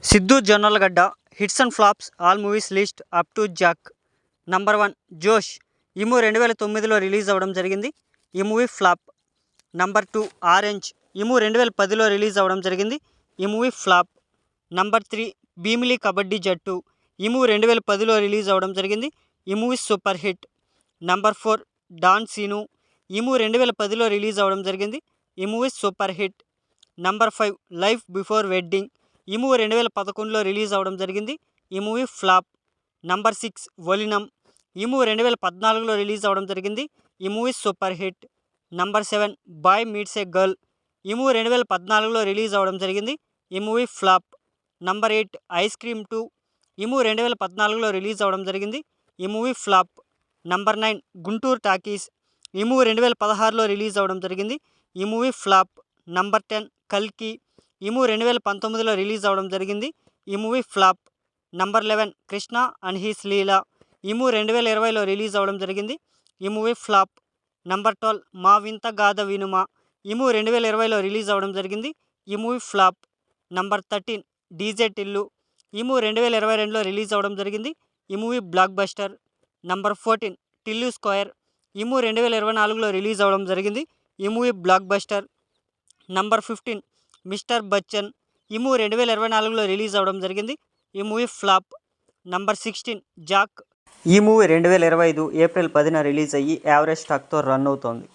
Siddhu Jonnalagadda hits and flops all movies list up to Jack. Number 1 Josh. ఈ movie 2009లో release అవ్వడం జరిగింది. ఈ మూవీ ఫ్లాప్. Number 2 Orange. ఈ మూవీ 2010లో రిలీజ్ అవ్వడం జరిగింది. ఈ movie flop. Number 3 Bheemili Kabaddi Jattu. ఈ మూవీ 2010లో రిలీజ్ అవ్వడం జరిగింది. ఈ movie super hit. Number 4 Don Seenu. ఈ మూవీ 2010లో రిలీజ్ అవ్వడం జరిగింది. ఈ movie super hit. Number 5 life before wedding. ఈ మూవీ 2011లో రిలీజ్ అవ్వడం జరిగింది. ఈ మూవీ ఫ్లాప్. నంబర్ 6 వలినం. ఈ మూవీ 2014లో రిలీజ్ అవ్వడం జరిగింది. ఈ movie super hit. Number 7 boy meets a girl. ఈ మూవీ 2014లో రిలీజ్ అవ్వడం జరిగింది. ఈ movie flop. Number 8 ice cream 2. ఈ మూవీ 2014లో రిలీజ్ అవ్వడం జరిగింది. ఈ movie flop. Number 9 Guntur talkies. ఈ మూవీ 2016లో రిలీజ్ అవ్వడం జరిగింది. ఈ మూవీ ఫ్లాప్. నంబర్ 10 కల్కి. ఈ మూవీ 2019లో రిలీజ్ అవ్వడం జరిగింది. ఈ movie flop. Number 11 Krishna and his Leela. ఈ మూవీ 2020లో రిలీజ్ అవ్వడం జరిగింది. ఈ మూవీ ఫ్లాప్. నంబర్ 12 మా వింత గాథ వినుమా. ఈ మూవీ 2020లో రిలీజ్ అవ్వడం జరిగింది. ఈ movie flop. Number 13 DJ Tillu. ఈ మూవీ 2022లో రిలీజ్ అవ్వడం జరిగింది. ఈ movie block buster. Number 14 Tillu square. ఈ మూవీ 2024లో రిలీజ్ అవ్వడం జరిగింది. ఈ movie block buster. Number 15 mister Bachchan. ఈ మూవీ 2024లో రిలీజ్ అవ్వడం జరిగింది. ఈ మూవీ ఫ్లాప్. Number 16 Jack. ఈ మూవీ 2025 ఏప్రిల్ 10న రిలీజ్ అయ్యి యావరేజ్ టాక్తో రన్ అవుతోంది.